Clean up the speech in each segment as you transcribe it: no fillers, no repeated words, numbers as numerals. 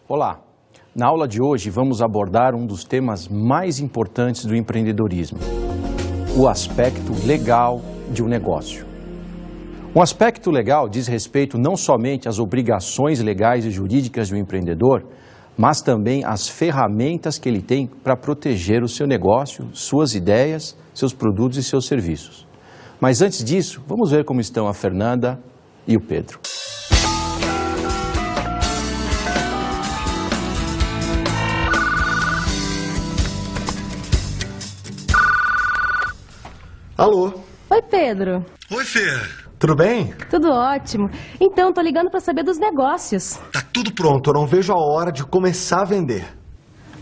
Olá! Na aula de hoje vamos abordar um dos temas mais importantes do empreendedorismo, o aspecto legal de um negócio. Um aspecto legal diz respeito não somente às obrigações legais e jurídicas do empreendedor, mas também às ferramentas que ele tem para proteger o seu negócio, suas ideias, seus produtos e seus serviços. Mas antes disso, vamos ver como estão a Fernanda e o Pedro. Alô? Oi, Pedro. Oi, Fê. Tudo bem? Tudo ótimo. Então, tô ligando para saber dos negócios. Tá tudo pronto, eu não vejo a hora de começar a vender.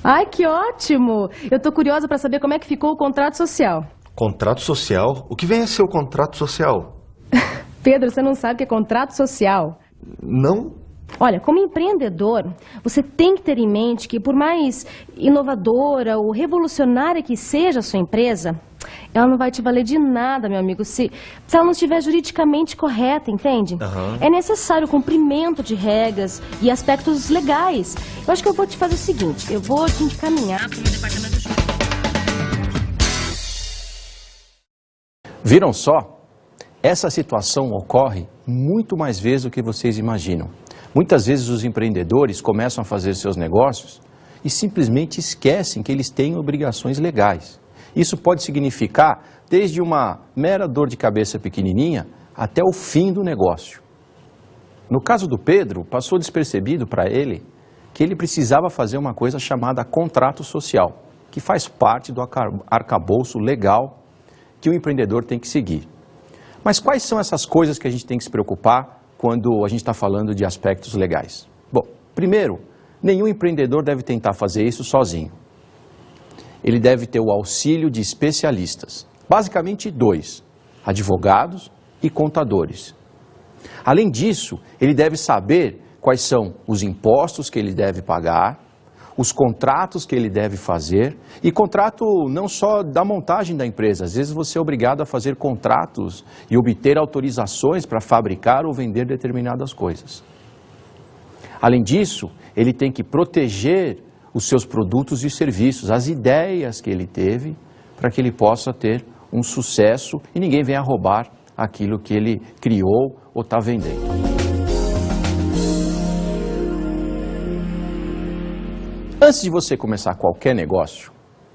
Ai, que ótimo! Eu tô curiosa para saber como é que ficou o contrato social. Contrato social? O que vem a ser o contrato social? Pedro, você não sabe o que é contrato social? Não? Olha, como empreendedor, você tem que ter em mente que por mais inovadora ou revolucionária que seja a sua empresa, ela não vai te valer de nada, meu amigo, se ela não estiver juridicamente correta, entende? É necessário o cumprimento de regras e aspectos legais. Eu acho que eu vou te fazer o seguinte, eu vou te encaminhar para o meu departamento jurídico. Viram só? Essa situação ocorre muito mais vezes do que vocês imaginam. Muitas vezes os empreendedores começam a fazer seus negócios e simplesmente esquecem que eles têm obrigações legais. Isso pode significar desde uma mera dor de cabeça pequenininha até o fim do negócio. No caso do Pedro, passou despercebido para ele que ele precisava fazer uma coisa chamada contrato social, que faz parte do arcabouço legal que o empreendedor tem que seguir. Mas quais são essas coisas que a gente tem que se preocupar quando a gente está falando de aspectos legais? Bom, primeiro, nenhum empreendedor deve tentar fazer isso sozinho. Ele deve ter o auxílio de especialistas, basicamente dois, advogados e contadores. Além disso, ele deve saber quais são os impostos que ele deve pagar, os contratos que ele deve fazer, e contrato não só da montagem da empresa, às vezes você é obrigado a fazer contratos e obter autorizações para fabricar ou vender determinadas coisas. Além disso, ele tem que proteger os seus produtos e serviços, as ideias que ele teve, para que ele possa ter um sucesso e ninguém venha roubar aquilo que ele criou ou está vendendo. Antes de você começar qualquer negócio,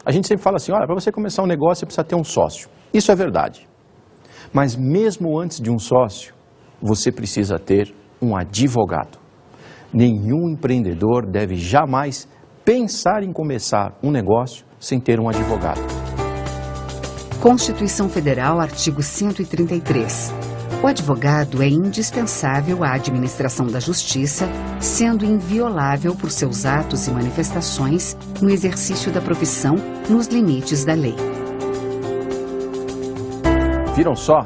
a gente sempre fala assim, olha, para você começar um negócio você precisa ter um sócio. Isso é verdade. Mas mesmo antes de um sócio, você precisa ter um advogado. Nenhum empreendedor deve jamais pensar em começar um negócio sem ter um advogado. Constituição Federal, artigo 133. O advogado é indispensável à administração da justiça, sendo inviolável por seus atos e manifestações no exercício da profissão nos limites da lei. Viram só?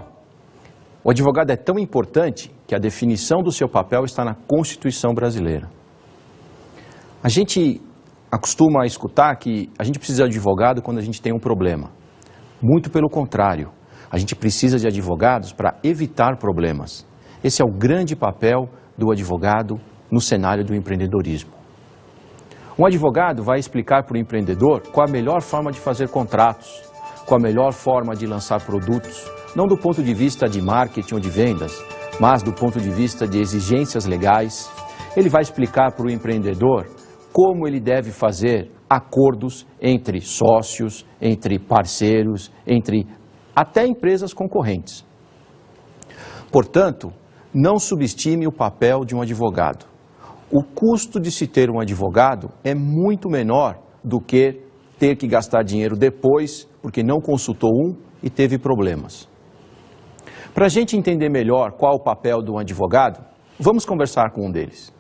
O advogado é tão importante que a definição do seu papel está na Constituição brasileira. A gente acostuma a escutar que a gente precisa de advogado quando a gente tem um problema. Muito pelo contrário. A gente precisa de advogados para evitar problemas. Esse é o grande papel do advogado no cenário do empreendedorismo. Um advogado vai explicar para o empreendedor qual a melhor forma de fazer contratos, qual a melhor forma de lançar produtos, não do ponto de vista de marketing ou de vendas, mas do ponto de vista de exigências legais. Ele vai explicar para o empreendedor como ele deve fazer acordos entre sócios, entre parceiros, entre até empresas concorrentes. Portanto, não subestime o papel de um advogado. O custo de se ter um advogado é muito menor do que ter que gastar dinheiro depois, porque não consultou um e teve problemas. Para a gente entender melhor qual o papel de um advogado, vamos conversar com um deles.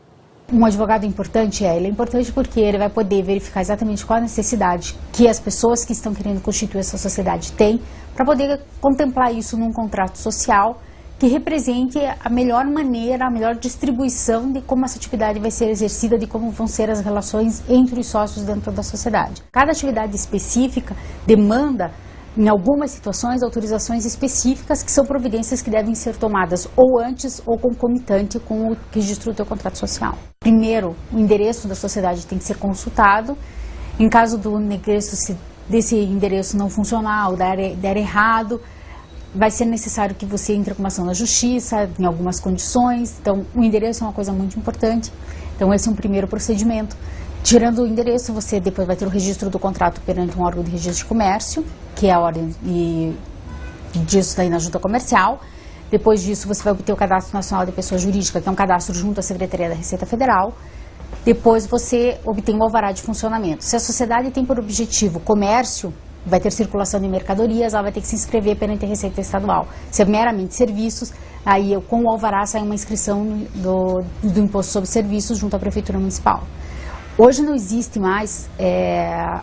Um advogado importante ele é importante porque ele vai poder verificar exatamente qual a necessidade que as pessoas que estão querendo constituir essa sociedade têm, para poder contemplar isso num contrato social que represente a melhor maneira, a melhor distribuição de como essa atividade vai ser exercida, de como vão ser as relações entre os sócios dentro da sociedade. Cada atividade específica demanda em algumas situações, autorizações específicas que são providências que devem ser tomadas ou antes ou concomitante com o registro do teu contrato social. Primeiro, o endereço da sociedade tem que ser consultado. Em caso desse endereço não funcionar ou der errado, vai ser necessário que você entre com uma ação na justiça, em algumas condições. Então, o endereço é uma coisa muito importante. Então, esse é um primeiro procedimento. Tirando o endereço, você depois vai ter o registro do contrato perante um órgão de registro de comércio, que é a ordem disso daí na junta comercial. Depois disso, você vai obter o Cadastro Nacional de Pessoa Jurídica, que é um cadastro junto à Secretaria da Receita Federal. Depois você obtém um alvará de funcionamento. Se a sociedade tem por objetivo comércio, vai ter circulação de mercadorias, ela vai ter que se inscrever perante a Receita Estadual. Se é meramente serviços, aí com o alvará sai uma inscrição do Imposto sobre Serviços junto à Prefeitura Municipal. Hoje não existe mais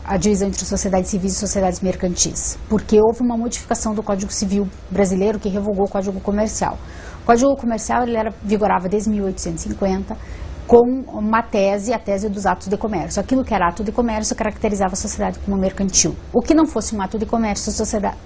a divisão entre sociedades civis e sociedades mercantis, porque houve uma modificação do Código Civil brasileiro que revogou o Código Comercial. O Código Comercial ele vigorava desde 1850, com uma tese, a tese dos atos de comércio. Aquilo que era ato de comércio caracterizava a sociedade como mercantil. O que não fosse um ato de comércio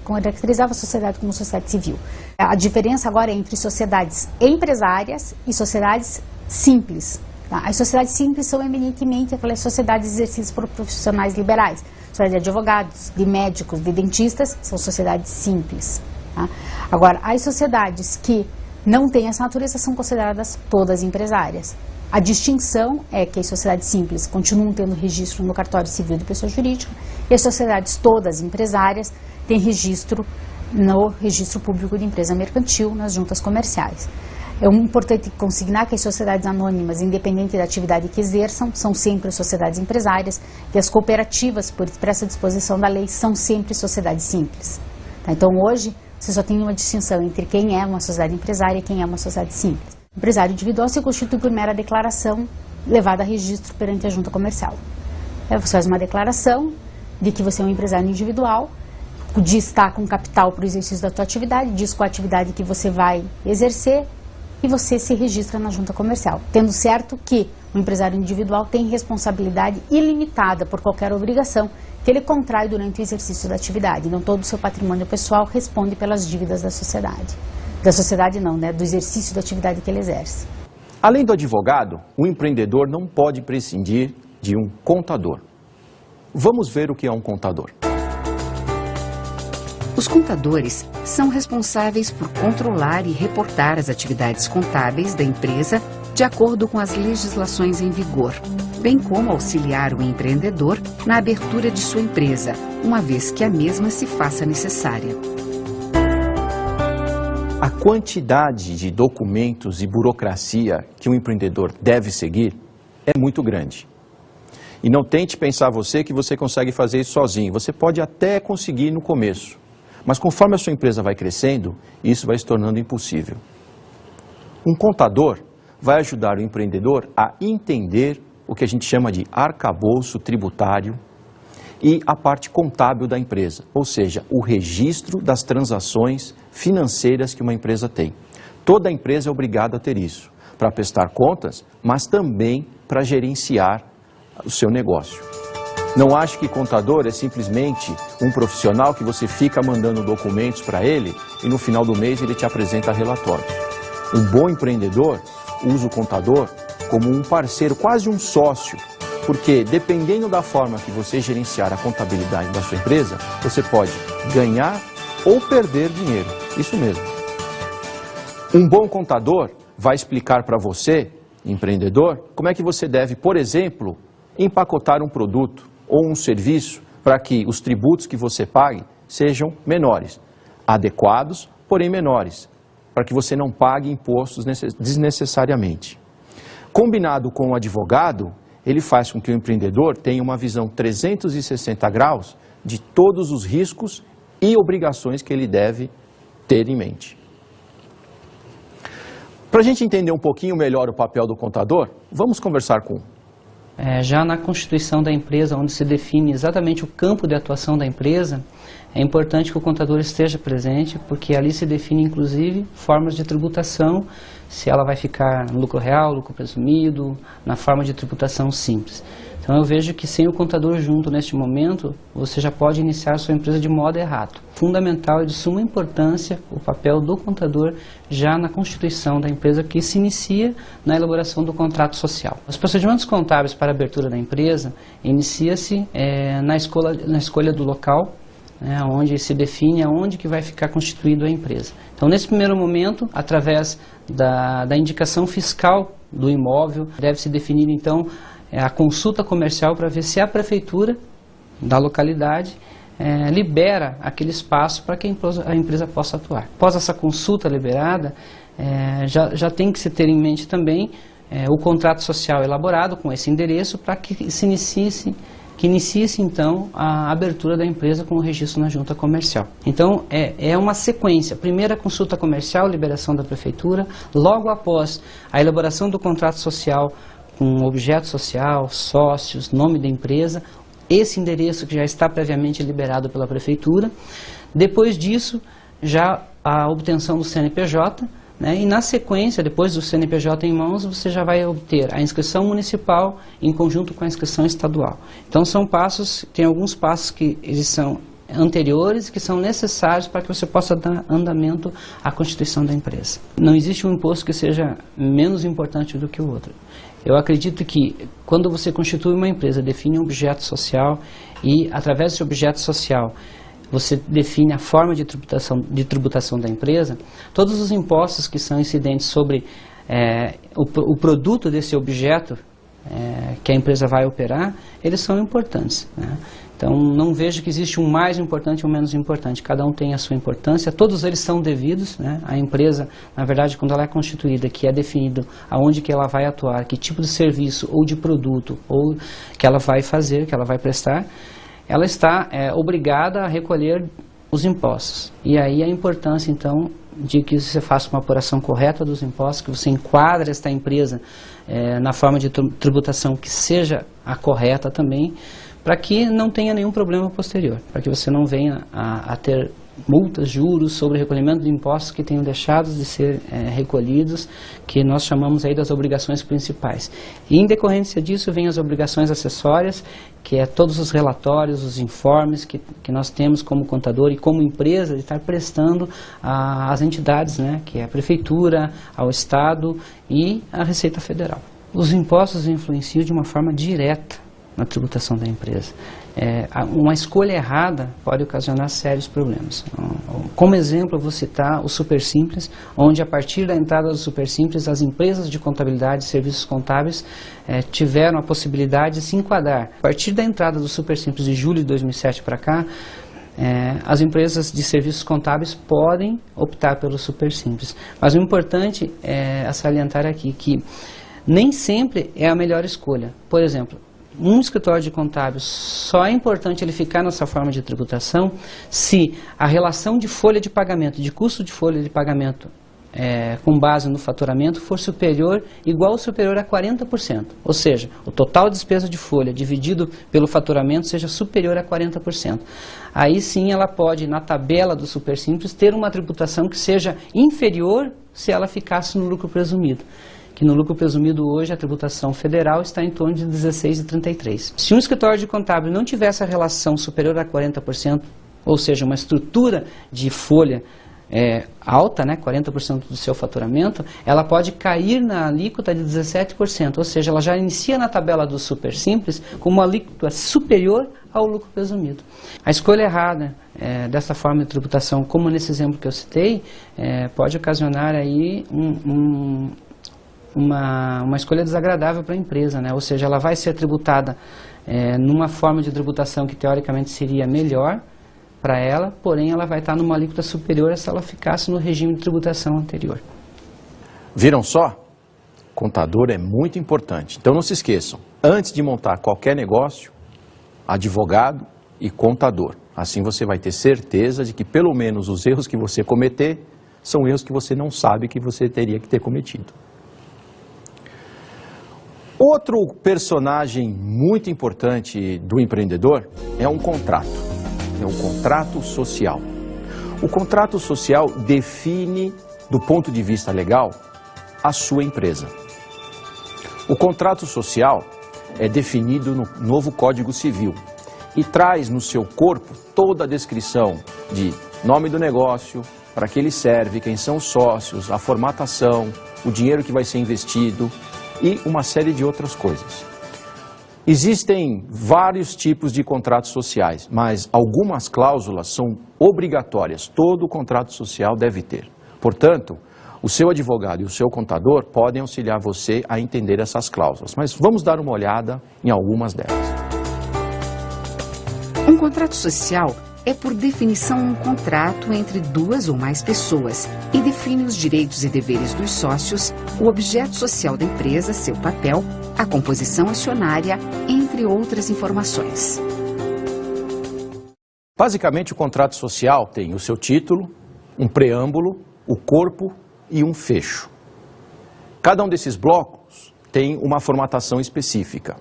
caracterizava a sociedade como sociedade civil. A diferença agora é entre sociedades empresárias e sociedades simples. As sociedades simples são eminentemente aquelas sociedades exercidas por profissionais liberais. Sociedade de advogados, de médicos, de dentistas, são sociedades simples. Tá? Agora, as sociedades que não têm essa natureza são consideradas todas empresárias. A distinção é que as sociedades simples continuam tendo registro no cartório civil de pessoa jurídica e as sociedades todas empresárias têm registro no registro público de empresa mercantil nas juntas comerciais. É importante consignar que as sociedades anônimas, independente da atividade que exerçam, são sempre sociedades empresárias e as cooperativas, por expressa disposição da lei, são sempre sociedades simples. Tá? Então, hoje, você só tem uma distinção entre quem é uma sociedade empresária e quem é uma sociedade simples. O empresário individual se constitui por mera declaração levada a registro perante a junta comercial. Você faz uma declaração de que você é um empresário individual, diz estar com capital para o exercício da tua atividade, diz qual a atividade que você vai exercer, e você se registra na junta comercial, tendo certo que o empresário individual tem responsabilidade ilimitada por qualquer obrigação que ele contrai durante o exercício da atividade. Então, todo o seu patrimônio pessoal responde pelas dívidas da sociedade. Da sociedade não, né? Do exercício da atividade que ele exerce. Além do advogado, o empreendedor não pode prescindir de um contador. Vamos ver o que é um contador. Os contadores são responsáveis por controlar e reportar as atividades contábeis da empresa de acordo com as legislações em vigor, bem como auxiliar o empreendedor na abertura de sua empresa, uma vez que a mesma se faça necessária. A quantidade de documentos e burocracia que um empreendedor deve seguir é muito grande. E não tente pensar que você consegue fazer isso sozinho. Você pode até conseguir no começo. Mas conforme a sua empresa vai crescendo, isso vai se tornando impossível. Um contador vai ajudar o empreendedor a entender o que a gente chama de arcabouço tributário e a parte contábil da empresa, ou seja, o registro das transações financeiras que uma empresa tem. Toda empresa é obrigada a ter isso, para prestar contas, mas também para gerenciar o seu negócio. Não ache que contador é simplesmente um profissional que você fica mandando documentos para ele e no final do mês ele te apresenta relatórios. Um bom empreendedor usa o contador como um parceiro, quase um sócio, porque dependendo da forma que você gerenciar a contabilidade da sua empresa, você pode ganhar ou perder dinheiro. Isso mesmo. Um bom contador vai explicar para você, empreendedor, como é que você deve, por exemplo, empacotar um produto ou um serviço para que os tributos que você pague sejam menores, adequados, porém menores, para que você não pague impostos desnecessariamente. Combinado com o advogado, ele faz com que o empreendedor tenha uma visão 360 graus de todos os riscos e obrigações que ele deve ter em mente. Para a gente entender um pouquinho melhor o papel do contador, vamos conversar com já na constituição da empresa, onde se define exatamente o campo de atuação da empresa, é importante que o contador esteja presente, porque ali se define, inclusive, formas de tributação, se ela vai ficar no lucro real, lucro presumido, na forma de tributação simples. Então eu vejo que sem o contador junto neste momento, você já pode iniciar a sua empresa de modo errado. Fundamental e de suma importância o papel do contador já na constituição da empresa, que se inicia na elaboração do contrato social. Os procedimentos contábeis para a abertura da empresa inicia-se na escolha do local, onde se define aonde que vai ficar constituída a empresa. Então, nesse primeiro momento, através da indicação fiscal do imóvel, deve-se definir, então, a consulta comercial para ver se a prefeitura da localidade libera aquele espaço para que a empresa possa atuar. Após essa consulta liberada, já tem que se ter em mente também o contrato social elaborado com esse endereço para que inicie-se então a abertura da empresa com o registro na junta comercial. Então é uma sequência: primeiro a consulta comercial, liberação da prefeitura, logo após a elaboração do contrato social com objeto social, sócios, nome da empresa, esse endereço que já está previamente liberado pela prefeitura. Depois disso, já a obtenção do CNPJ, e na sequência, depois do CNPJ em mãos, você já vai obter a inscrição municipal em conjunto com a inscrição estadual. Então tem alguns passos que eles são anteriores, que são necessários para que você possa dar andamento à constituição da empresa. Não existe um imposto que seja menos importante do que o outro. Eu acredito que quando você constitui uma empresa, define um objeto social e, através desse objeto social, você define a forma de tributação da empresa, todos os impostos que são incidentes sobre o produto desse objeto que a empresa vai operar, eles são importantes, Então, não vejo que existe um mais importante ou menos importante. Cada um tem a sua importância, todos eles são devidos, A empresa, na verdade, quando ela é constituída, que é definido aonde que ela vai atuar, que tipo de serviço ou de produto ou que ela vai fazer, que ela vai prestar, ela está obrigada a recolher os impostos. E aí a importância, então, de que você faça uma apuração correta dos impostos, que você enquadre esta empresa na forma de tributação que seja a correta também, para que não tenha nenhum problema posterior, para que você não venha a ter multas, juros sobre recolhimento de impostos que tenham deixado de ser recolhidos, que nós chamamos aí das obrigações principais. E em decorrência disso vem as obrigações acessórias, que é todos os relatórios, os informes que nós temos como contador e como empresa de estar prestando às entidades, que é a prefeitura, ao Estado e a Receita Federal. Os impostos influenciam de uma forma direta na tributação da empresa. Uma escolha errada pode ocasionar sérios problemas. Como exemplo, eu vou citar o Super Simples, onde a partir da entrada do Super Simples, as empresas de contabilidade e serviços contábeis tiveram a possibilidade de se enquadrar. A partir da entrada do Super Simples de julho de 2007 para cá, as empresas de serviços contábeis podem optar pelo Super Simples. Mas o importante é salientar aqui que nem sempre é a melhor escolha. Por exemplo, um escritório de contábil só é importante ele ficar nessa forma de tributação se a relação de folha de pagamento, de custo de folha de pagamento com base no faturamento for igual ou superior a 40%. Ou seja, o total despesa de folha dividido pelo faturamento seja superior a 40%. Aí sim ela pode, na tabela do Super Simples, ter uma tributação que seja inferior se ela ficasse no lucro presumido. Que no lucro presumido hoje a tributação federal está em torno de 16,33. Se um escritório de contábil não tiver essa relação superior a 40%, ou seja, uma estrutura de folha alta, 40% do seu faturamento, ela pode cair na alíquota de 17%, ou seja, ela já inicia na tabela do Super Simples com uma alíquota superior ao lucro presumido. A escolha errada dessa forma de tributação, como nesse exemplo que eu citei, pode ocasionar aí uma escolha desagradável para a empresa, ou seja, ela vai ser tributada numa forma de tributação que teoricamente seria melhor para ela, porém ela vai estar numa alíquota superior a se ela ficasse no regime de tributação anterior. Viram só? Contador é muito importante. Então não se esqueçam, antes de montar qualquer negócio, advogado e contador. Assim você vai ter certeza de que pelo menos os erros que você cometer são erros que você não sabe que você teria que ter cometido. Outro personagem muito importante do empreendedor é um contrato social. O contrato social define, do ponto de vista legal, a sua empresa. O contrato social é definido no novo Código Civil e traz no seu corpo toda a descrição de nome do negócio, para que ele serve, quem são os sócios, a formatação, o dinheiro que vai ser investido e uma série de outras coisas. Existem vários tipos de contratos sociais, mas algumas cláusulas são obrigatórias, todo contrato social deve ter. Portanto, o seu advogado e o seu contador podem auxiliar você a entender essas cláusulas, mas vamos dar uma olhada em algumas delas. Um contrato social é, por definição, um contrato entre duas ou mais pessoas e define os direitos e deveres dos sócios, o objeto social da empresa, seu papel, a composição acionária, entre outras informações. Basicamente, o contrato social tem o seu título, um preâmbulo, o corpo e um fecho. Cada um desses blocos tem uma formatação específica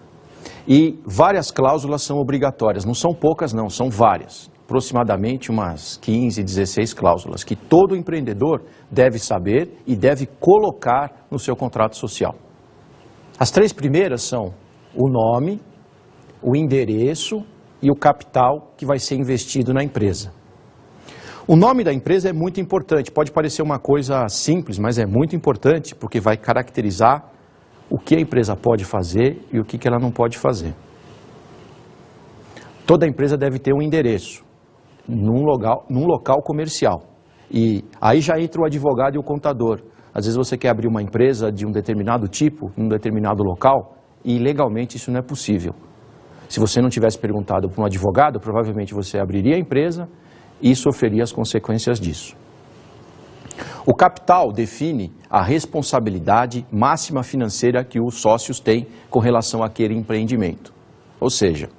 e várias cláusulas são obrigatórias. Não são poucas, não, são várias. Aproximadamente umas 15, 16 cláusulas que todo empreendedor deve saber e deve colocar no seu contrato social. As três primeiras são o nome, o endereço e o capital que vai ser investido na empresa. O nome da empresa é muito importante, pode parecer uma coisa simples, mas é muito importante porque vai caracterizar o que a empresa pode fazer e o que ela não pode fazer. Toda empresa deve ter um endereço num local comercial. E aí já entra o advogado e o contador. Às vezes você quer abrir uma empresa de um determinado tipo, num determinado local, e legalmente isso não é possível. Se você não tivesse perguntado para um advogado, provavelmente você abriria a empresa e sofreria as consequências disso. O capital define a responsabilidade máxima financeira que os sócios têm com relação àquele empreendimento. Ou seja,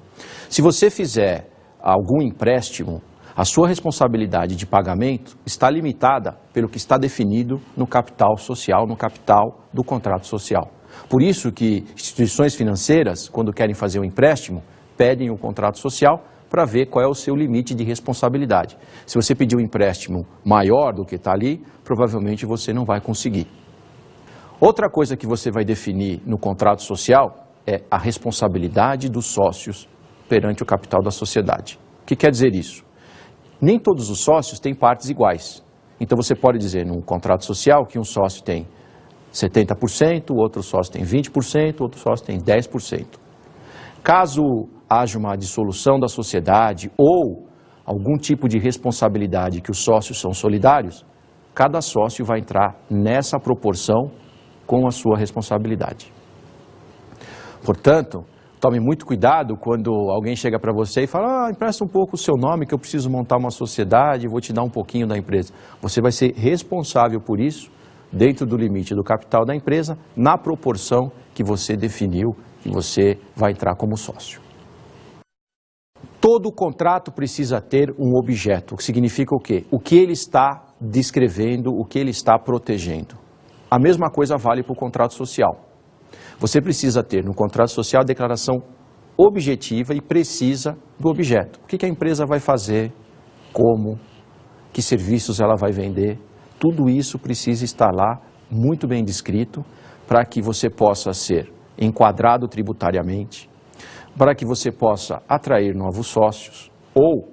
se você fizer algum empréstimo, a sua responsabilidade de pagamento está limitada pelo que está definido no capital social, no capital do contrato social. Por isso que instituições financeiras, quando querem fazer um empréstimo, pedem o contrato social para ver qual é o seu limite de responsabilidade. Se você pedir um empréstimo maior do que está ali, provavelmente você não vai conseguir. Outra coisa que você vai definir no contrato social é a responsabilidade dos sócios perante o capital da sociedade. O que quer dizer isso? Nem todos os sócios têm partes iguais. Então você pode dizer num contrato social que um sócio tem 70%, o outro sócio tem 20%, o outro sócio tem 10%. Caso haja uma dissolução da sociedade ou algum tipo de responsabilidade que os sócios são solidários, cada sócio vai entrar nessa proporção com a sua responsabilidade. Portanto, tome muito cuidado quando alguém chega para você e fala: empresta um pouco o seu nome que eu preciso montar uma sociedade, vou te dar um pouquinho da empresa. Você vai ser responsável por isso dentro do limite do capital da empresa, na proporção que você definiu que você vai entrar como sócio. Todo contrato precisa ter um objeto, o que significa o quê? O que ele está descrevendo, o que ele está protegendo. A mesma coisa vale para o contrato social. Você precisa ter no contrato social a declaração objetiva e precisa do objeto. O que a empresa vai fazer, como, que serviços ela vai vender. Tudo isso precisa estar lá muito bem descrito para que você possa ser enquadrado tributariamente, para que você possa atrair novos sócios ou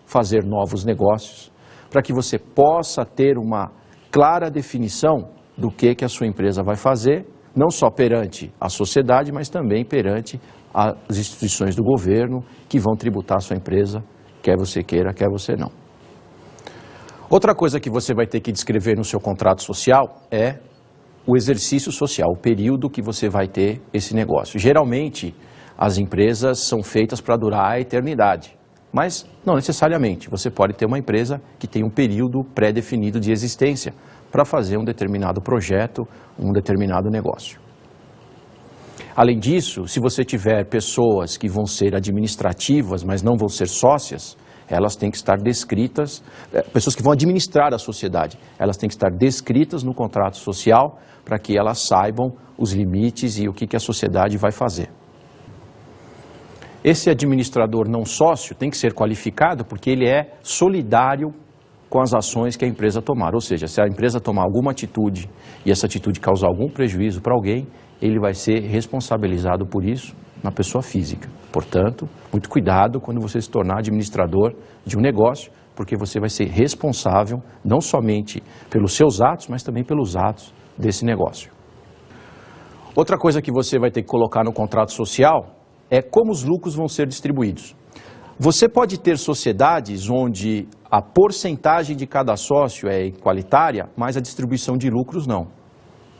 fazer novos negócios, para que você possa ter uma clara definição do que a sua empresa vai fazer, não só perante a sociedade, mas também perante as instituições do governo que vão tributar a sua empresa, quer você queira, quer você não. Outra coisa que você vai ter que descrever no seu contrato social é o exercício social, o período que você vai ter esse negócio. Geralmente, as empresas são feitas para durar a eternidade, mas não necessariamente. Você pode ter uma empresa que tem um período pré-definido de existência para fazer um determinado projeto, um determinado negócio. Além disso, se você tiver pessoas que vão ser administrativas, mas não vão ser sócias, elas têm que estar descritas, pessoas que vão administrar a sociedade, elas têm que estar descritas no contrato social para que elas saibam os limites e o que a sociedade vai fazer. Esse administrador não sócio tem que ser qualificado porque ele é solidário com as ações que a empresa tomar. Ou seja, se a empresa tomar alguma atitude e essa atitude causar algum prejuízo para alguém, ele vai ser responsabilizado por isso na pessoa física. Portanto, muito cuidado quando você se tornar administrador de um negócio, porque você vai ser responsável não somente pelos seus atos, mas também pelos atos desse negócio. Outra coisa que você vai ter que colocar no contrato social é como os lucros vão ser distribuídos. Você pode ter sociedades onde a porcentagem de cada sócio é igualitária, mas a distribuição de lucros não.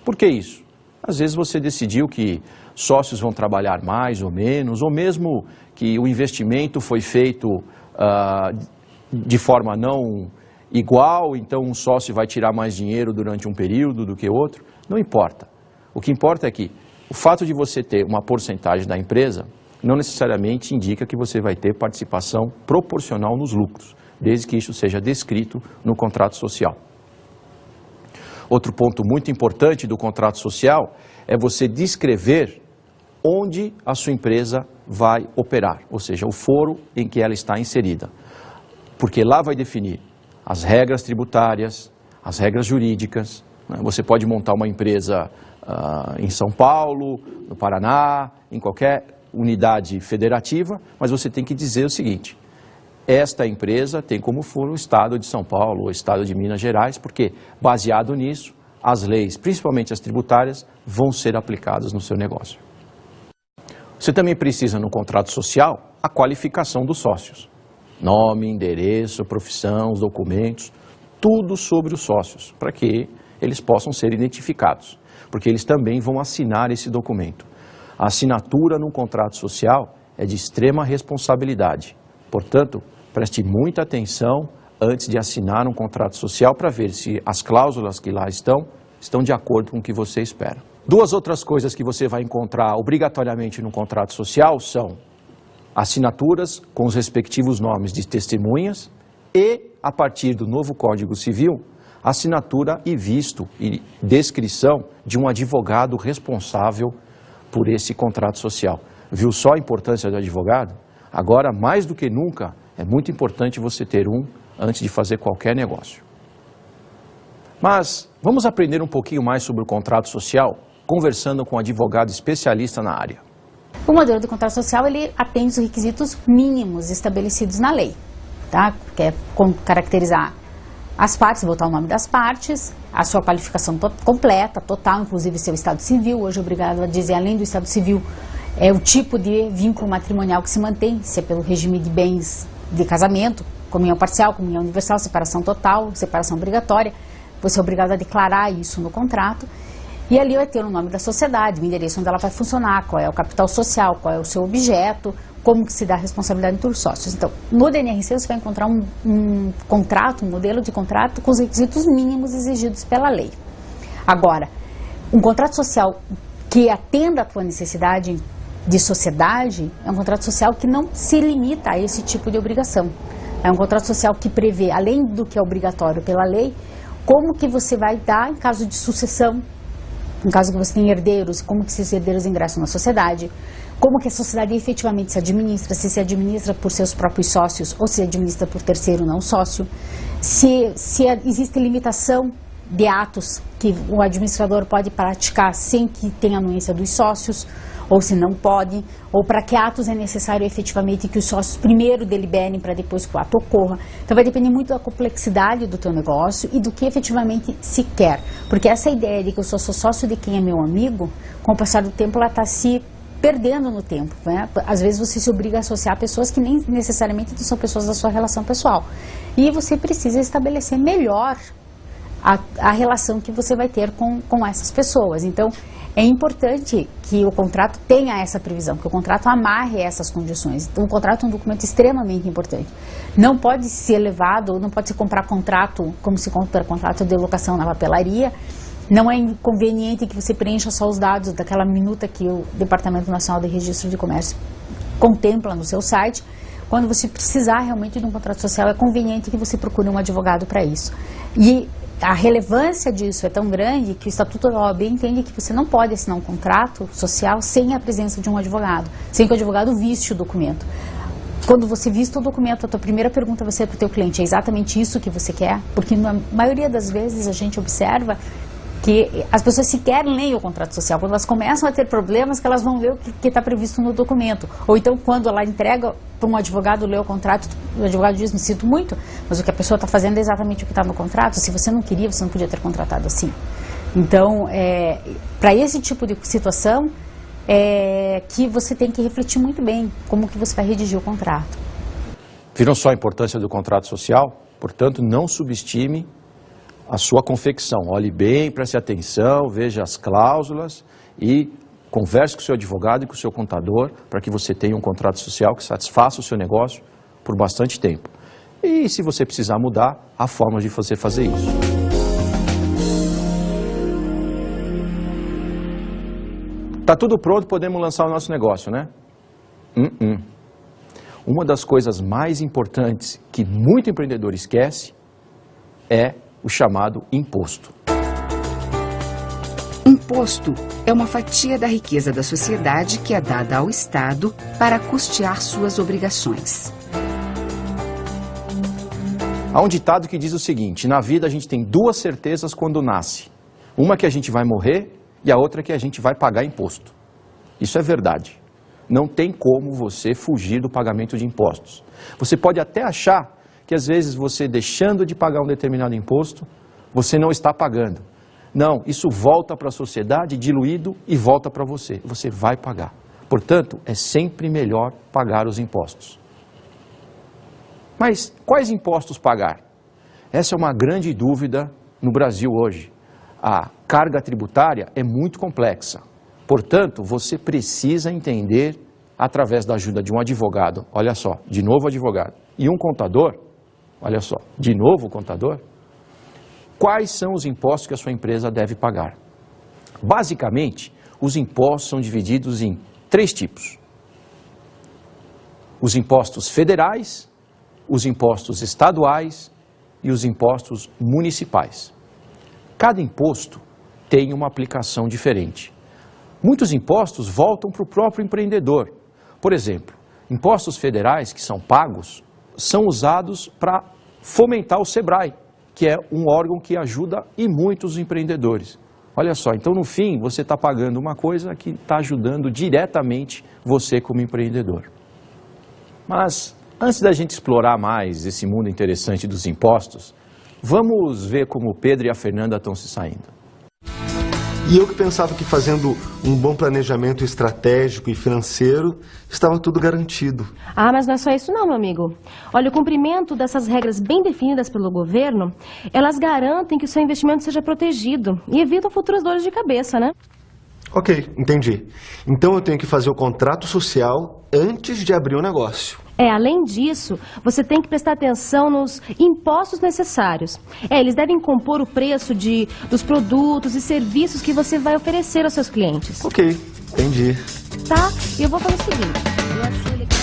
Por que isso? Às vezes você decidiu que sócios vão trabalhar mais ou menos, ou mesmo que o investimento foi feito de forma não igual, então um sócio vai tirar mais dinheiro durante um período do que outro. Não importa. O que importa é que o fato de você ter uma porcentagem da empresa não necessariamente indica que você vai ter participação proporcional nos lucros, desde que isso seja descrito no contrato social. Outro ponto muito importante do contrato social é você descrever onde a sua empresa vai operar, ou seja, o foro em que ela está inserida. Porque lá vai definir as regras tributárias, as regras jurídicas. Você pode montar uma empresa em São Paulo, no Paraná, em qualquer unidade federativa, mas você tem que dizer o seguinte: esta empresa tem como foro o Estado de São Paulo ou o Estado de Minas Gerais, porque, baseado nisso, as leis, principalmente as tributárias, vão ser aplicadas no seu negócio. Você também precisa, no contrato social, a qualificação dos sócios. Nome, endereço, profissão, os documentos, tudo sobre os sócios, para que eles possam ser identificados, porque eles também vão assinar esse documento. A assinatura num contrato social é de extrema responsabilidade. Portanto, preste muita atenção antes de assinar um contrato social para ver se as cláusulas que lá estão de acordo com o que você espera. Duas outras coisas que você vai encontrar obrigatoriamente no contrato social são assinaturas com os respectivos nomes de testemunhas e, a partir do novo Código Civil, assinatura e visto e descrição de um advogado responsável por esse contrato social. Viu só a importância do advogado? Agora, mais do que nunca, é muito importante você ter um antes de fazer qualquer negócio. Mas vamos aprender um pouquinho mais sobre o contrato social, conversando com um advogado especialista na área. O modelo de contrato social, ele atende os requisitos mínimos estabelecidos na lei, tá? Que é caracterizar as partes, botar o nome das partes, a sua qualificação completa, total, inclusive seu estado civil. Hoje é obrigado a dizer, além do estado civil, é o tipo de vínculo matrimonial que se mantém, se é pelo regime de bens de casamento, comunhão parcial, comunhão universal, separação total, separação obrigatória. Você é obrigado a declarar isso no contrato. E ali vai ter o nome da sociedade, o endereço onde ela vai funcionar, qual é o capital social, qual é o seu objeto, como que se dá a responsabilidade entre os sócios. Então, no DNRC você vai encontrar um contrato, um modelo de contrato com os requisitos mínimos exigidos pela lei. Agora, um contrato social que atenda a tua necessidade de sociedade é um contrato social que não se limita a esse tipo de obrigação. É um contrato social que prevê, além do que é obrigatório pela lei, como que você vai dar em caso de sucessão, em caso que você tenha herdeiros, como que esses herdeiros ingressam na sociedade, como que a sociedade efetivamente se administra por seus próprios sócios ou se administra por terceiro não sócio, se existe limitação de atos que o administrador pode praticar sem que tenha anuência dos sócios, ou se não pode, ou para que atos é necessário efetivamente que os sócios primeiro deliberem para depois que o ato ocorra. Então vai depender muito da complexidade do teu negócio e do que efetivamente se quer. Porque essa ideia de que eu só sou sócio de quem é meu amigo, com o passar do tempo ela está se perdendo no tempo, né? Às vezes você se obriga a associar pessoas que nem necessariamente são pessoas da sua relação pessoal. E você precisa estabelecer melhor a relação que você vai ter com essas pessoas. Então, é importante que o contrato tenha essa previsão, que o contrato amarre essas condições. Então, o contrato é um documento extremamente importante. Não pode ser levado, não pode se comprar contrato como se compra contrato de locação na papelaria. Não é inconveniente que você preencha só os dados daquela minuta que o Departamento Nacional de Registro de Comércio contempla no seu site. Quando você precisar realmente de um contrato social, é conveniente que você procure um advogado para isso. E a relevância disso é tão grande que o Estatuto da OAB entende que você não pode assinar um contrato social sem a presença de um advogado, sem que o advogado viste o documento. Quando você vista o documento, a tua primeira pergunta vai ser para o teu cliente: é exatamente isso que você quer? Porque na maioria das vezes a gente observa que as pessoas sequer leem o contrato social. Quando elas começam a ter problemas, que elas vão ver o que está previsto no documento. Ou então, quando ela entrega para um advogado ler o contrato, o advogado diz, me sinto muito, mas o que a pessoa está fazendo é exatamente o que está no contrato. Se você não queria, você não podia ter contratado assim. Então, para esse tipo de situação, que você tem que refletir muito bem como que você vai redigir o contrato. Viram só a importância do contrato social? Portanto, não subestime a sua confecção. Olhe bem, preste atenção, veja as cláusulas e converse com o seu advogado e com o seu contador para que você tenha um contrato social que satisfaça o seu negócio por bastante tempo. E se você precisar mudar, há formas de você fazer isso. Tá tudo pronto, podemos lançar o nosso negócio, né? Uma das coisas mais importantes que muito empreendedor esquece é o chamado imposto. Imposto é uma fatia da riqueza da sociedade que é dada ao Estado para custear suas obrigações. Há um ditado que diz o seguinte: na vida a gente tem duas certezas quando nasce. Uma que a gente vai morrer e a outra que a gente vai pagar imposto. Isso é verdade. Não tem como você fugir do pagamento de impostos. Você pode até achar que às vezes você deixando de pagar um determinado imposto, você não está pagando. Não, isso volta para a sociedade diluído e volta para você. Você vai pagar. Portanto, é sempre melhor pagar os impostos. Mas quais impostos pagar? Essa é uma grande dúvida no Brasil hoje. A carga tributária é muito complexa. Portanto, você precisa entender, através da ajuda de um advogado, olha só, de novo advogado, e um contador, olha só, de novo contador, quais são os impostos que a sua empresa deve pagar. Basicamente, os impostos são divididos em 3 tipos. Os impostos federais, os impostos estaduais e os impostos municipais. Cada imposto tem uma aplicação diferente. Muitos impostos voltam para o próprio empreendedor. Por exemplo, impostos federais que são pagos são usados para fomentar o SEBRAE, que é um órgão que ajuda e muito os empreendedores. Olha só, então no fim você está pagando uma coisa que está ajudando diretamente você como empreendedor. Mas antes da gente explorar mais esse mundo interessante dos impostos, vamos ver como o Pedro e a Fernanda estão se saindo. E eu que pensava que fazendo um bom planejamento estratégico e financeiro, estava tudo garantido. Ah, mas não é só isso não, meu amigo. Olha, o cumprimento dessas regras bem definidas pelo governo, elas garantem que o seu investimento seja protegido e evitam futuras dores de cabeça, né? Ok, entendi. Então eu tenho que fazer o contrato social antes de abrir o negócio. Além disso, você tem que prestar atenção nos impostos necessários. Eles devem compor o preço dos produtos e serviços que você vai oferecer aos seus clientes. Ok, entendi. Tá? E eu vou fazer o seguinte. Eu achei legal.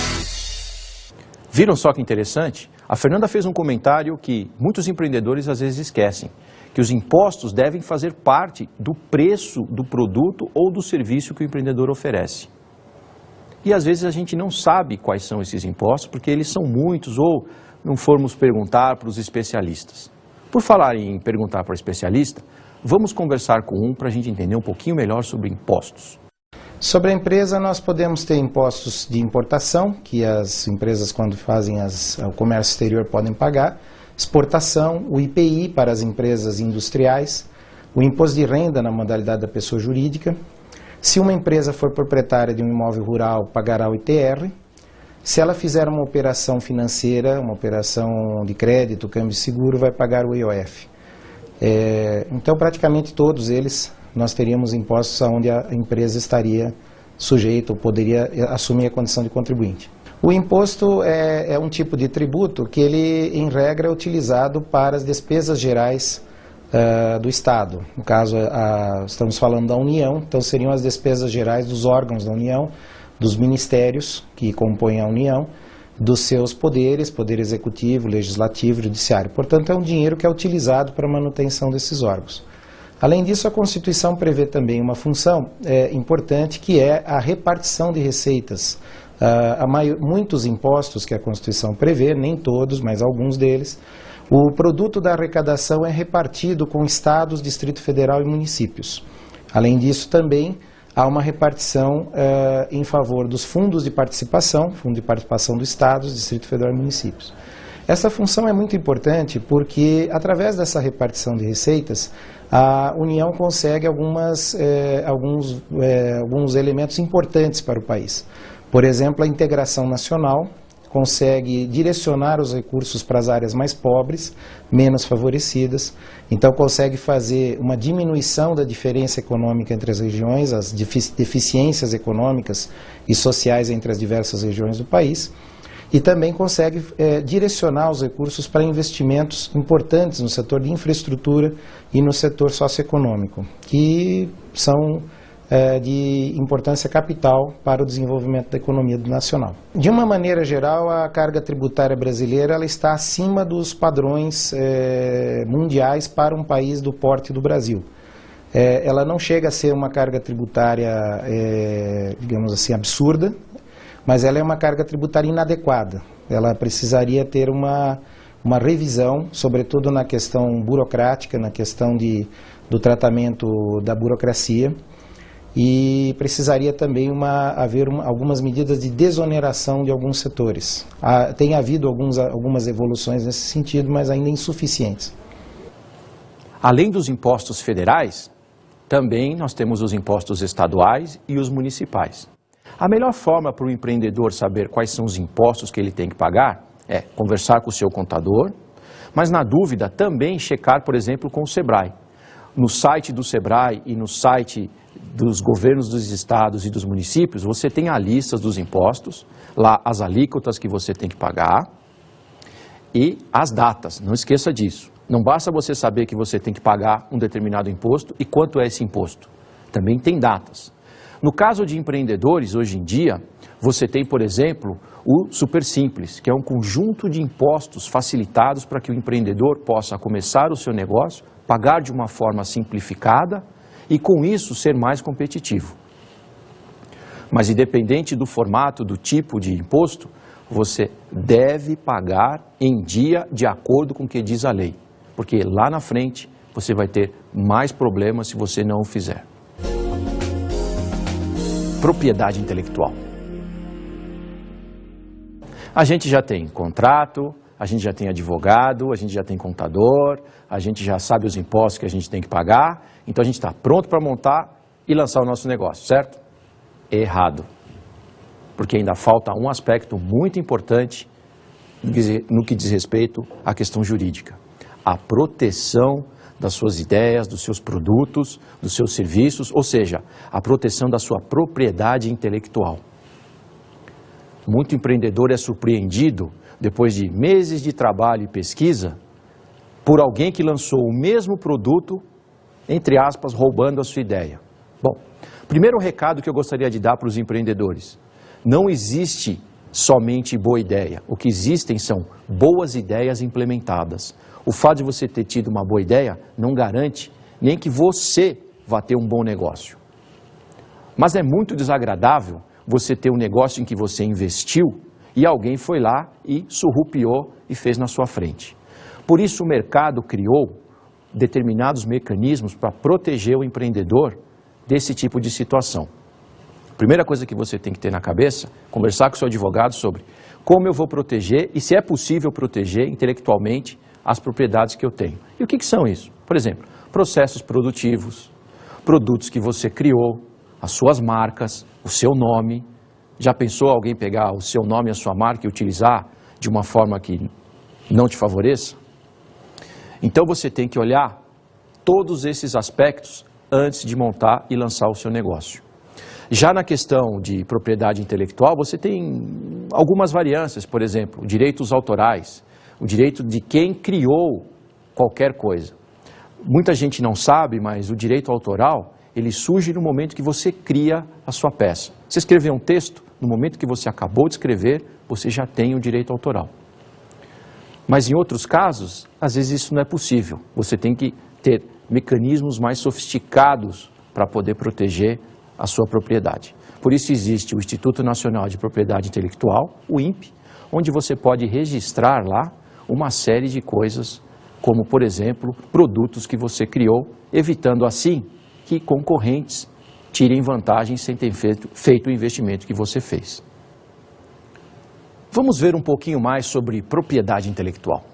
Viram só que interessante? A Fernanda fez um comentário que muitos empreendedores às vezes esquecem, que os impostos devem fazer parte do preço do produto ou do serviço que o empreendedor oferece. E às vezes a gente não sabe quais são esses impostos, porque eles são muitos ou não formos perguntar para os especialistas. Por falar em perguntar para o especialista, vamos conversar com um para a gente entender um pouquinho melhor sobre impostos. Sobre a empresa, nós podemos ter impostos de importação, que as empresas, quando fazem o comércio exterior, podem pagar. Exportação, o IPI para as empresas industriais, o imposto de renda na modalidade da pessoa jurídica. Se uma empresa for proprietária de um imóvel rural, pagará o ITR. Se ela fizer uma operação financeira, uma operação de crédito, câmbio de seguro, vai pagar o IOF. Então, praticamente todos eles, nós teríamos impostos onde a empresa estaria sujeita ou poderia assumir a condição de contribuinte. O imposto é um tipo de tributo que ele, em regra, é utilizado para as despesas gerais do Estado. No caso, estamos falando da União, então seriam as despesas gerais dos órgãos da União, dos ministérios que compõem a União, dos seus poderes, poder executivo, legislativo, judiciário. Portanto, é um dinheiro que é utilizado para a manutenção desses órgãos. Além disso, a Constituição prevê também uma função importante, que é a repartição de receitas. Muitos impostos que a Constituição prevê, nem todos, mas alguns deles, O produto da arrecadação é repartido com estados, Distrito Federal e municípios. Além disso, também há uma repartição em favor dos fundos de participação, fundo de participação do Estado, Distrito Federal e municípios. Essa função é muito importante porque, através dessa repartição de receitas, a União consegue alguns elementos importantes para o país. Por exemplo, a integração nacional, consegue direcionar os recursos para as áreas mais pobres, menos favorecidas, então consegue fazer uma diminuição da diferença econômica entre as regiões, as deficiências econômicas e sociais entre as diversas regiões do país, e também consegue direcionar os recursos para investimentos importantes no setor de infraestrutura e no setor socioeconômico, que são de importância capital para o desenvolvimento da economia nacional. De uma maneira geral, a carga tributária brasileira ela está acima dos padrões mundiais para um país do porte do Brasil. Ela não chega a ser uma carga tributária, digamos assim, absurda, mas ela é uma carga tributária inadequada. Ela precisaria ter uma revisão, sobretudo na questão burocrática, na questão do tratamento da burocracia, e precisaria também haver algumas medidas de desoneração de alguns setores. Tem havido algumas evoluções nesse sentido, mas ainda insuficientes. Além dos impostos federais, também nós temos os impostos estaduais e os municipais. A melhor forma para o empreendedor saber quais são os impostos que ele tem que pagar é conversar com o seu contador, mas na dúvida também checar, por exemplo, com o Sebrae. No site do Sebrae e no site dos governos dos estados e dos municípios, você tem a lista dos impostos, lá as alíquotas que você tem que pagar e as datas, não esqueça disso. Não basta você saber que você tem que pagar um determinado imposto e quanto é esse imposto. Também tem datas. No caso de empreendedores, hoje em dia, você tem, por exemplo, o Super Simples, que é um conjunto de impostos facilitados para que o empreendedor possa começar o seu negócio, pagar de uma forma simplificada e, com isso, ser mais competitivo. Mas, independente do formato, do tipo de imposto, você deve pagar em dia de acordo com o que diz a lei, porque lá na frente você vai ter mais problemas se você não o fizer. Propriedade intelectual. A gente já tem contrato, a gente já tem advogado, a gente já tem contador, a gente já sabe os impostos que a gente tem que pagar, então a gente está pronto para montar e lançar o nosso negócio, certo? Errado. Porque ainda falta um aspecto muito importante no que diz respeito à questão jurídica. A proteção das suas ideias, dos seus produtos, dos seus serviços, ou seja, a proteção da sua propriedade intelectual. Muito empreendedor é surpreendido, depois de meses de trabalho e pesquisa, por alguém que lançou o mesmo produto, entre aspas, roubando a sua ideia. Bom, primeiro recado que eu gostaria de dar para os empreendedores: não existe somente boa ideia, o que existem são boas ideias implementadas. O fato de você ter tido uma boa ideia não garante nem que você vá ter um bom negócio. Mas é muito desagradável você ter um negócio em que você investiu e alguém foi lá e surrupiou e fez na sua frente. Por isso o mercado criou determinados mecanismos para proteger o empreendedor desse tipo de situação. Primeira coisa que você tem que ter na cabeça, conversar com o seu advogado sobre como eu vou proteger e se é possível proteger intelectualmente as propriedades que eu tenho. E o que são isso? Por exemplo, processos produtivos, produtos que você criou, as suas marcas, o seu nome. Já pensou alguém pegar o seu nome e a sua marca e utilizar de uma forma que não te favoreça? Então você tem que olhar todos esses aspectos antes de montar e lançar o seu negócio. Já na questão de propriedade intelectual, você tem algumas variâncias, por exemplo, direitos autorais, o direito de quem criou qualquer coisa. Muita gente não sabe, mas o direito autoral, ele surge no momento que você cria a sua peça. Você escreveu um texto, no momento que você acabou de escrever, você já tem o direito autoral. Mas em outros casos, às vezes isso não é possível. Você tem que ter mecanismos mais sofisticados para poder proteger a sua propriedade. Por isso existe o Instituto Nacional de Propriedade Intelectual, o INPE, onde você pode registrar lá uma série de coisas, como, por exemplo, produtos que você criou, evitando assim que concorrentes tirem vantagem sem ter feito o investimento que você fez. Vamos ver um pouquinho mais sobre propriedade intelectual.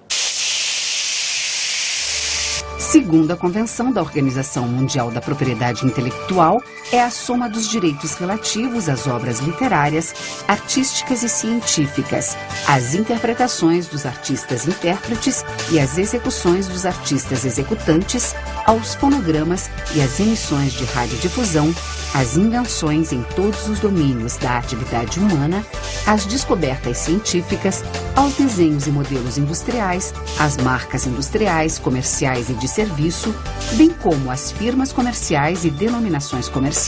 Segundo a Convenção da Organização Mundial da Propriedade Intelectual, é a soma dos direitos relativos às obras literárias, artísticas e científicas, às interpretações dos artistas-intérpretes e às execuções dos artistas executantes, aos fonogramas e às emissões de radiodifusão, às invenções em todos os domínios da atividade humana, às descobertas científicas, aos desenhos e modelos industriais, às marcas industriais, comerciais e de serviço, bem como às firmas comerciais e denominações comerciais,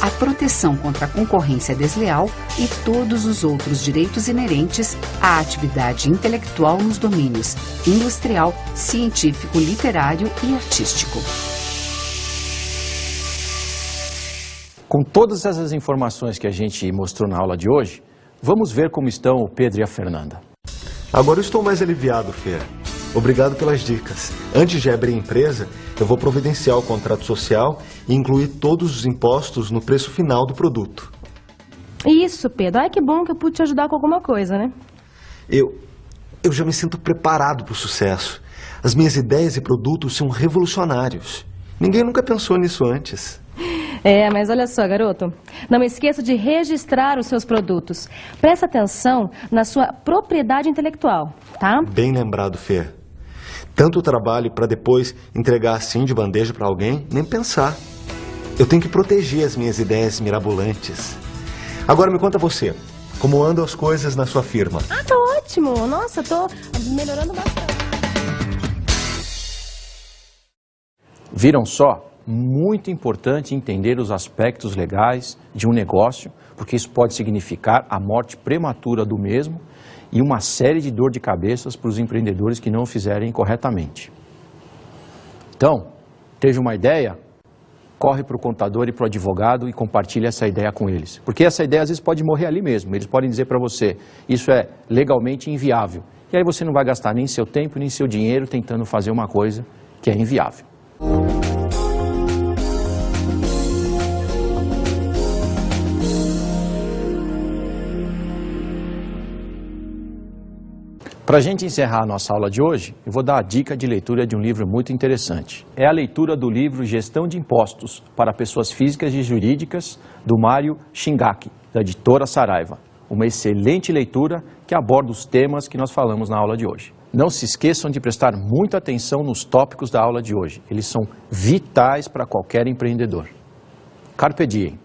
a proteção contra a concorrência desleal e todos os outros direitos inerentes à atividade intelectual nos domínios industrial, científico, literário e artístico. Com todas essas informações que a gente mostrou na aula de hoje, vamos ver como estão o Pedro e a Fernanda. Agora eu estou mais aliviado, Fê. Obrigado pelas dicas. Antes de abrir a empresa, eu vou providenciar o contrato social e incluir todos os impostos no preço final do produto. Isso, Pedro. Ai, que bom que eu pude te ajudar com alguma coisa, né? Eu já me sinto preparado para o sucesso. As minhas ideias e produtos são revolucionários. Ninguém nunca pensou nisso antes. Mas olha só, garoto, não esqueça de registrar os seus produtos. Presta atenção na sua propriedade intelectual, tá? Bem lembrado, Fê. Tanto trabalho para depois entregar assim de bandeja para alguém, nem pensar. Eu tenho que proteger as minhas ideias mirabolantes. Agora me conta você, como andam as coisas na sua firma? Ah, tá ótimo. Nossa, tô melhorando bastante. Viram só? Muito importante entender os aspectos legais de um negócio, porque isso pode significar a morte prematura do mesmo e uma série de dor de cabeças para os empreendedores que não o fizerem corretamente. Então, teve uma ideia? Corre para o contador e para o advogado e compartilha essa ideia com eles. Porque essa ideia às vezes pode morrer ali mesmo. Eles podem dizer para você, isso é legalmente inviável. E aí você não vai gastar nem seu tempo, nem seu dinheiro tentando fazer uma coisa que é inviável. Para a gente encerrar a nossa aula de hoje, eu vou dar a dica de leitura de um livro muito interessante. É a leitura do livro Gestão de Impostos para Pessoas Físicas e Jurídicas, do Mário Shingaki, da editora Saraiva. Uma excelente leitura que aborda os temas que nós falamos na aula de hoje. Não se esqueçam de prestar muita atenção nos tópicos da aula de hoje. Eles são vitais para qualquer empreendedor. Carpe diem.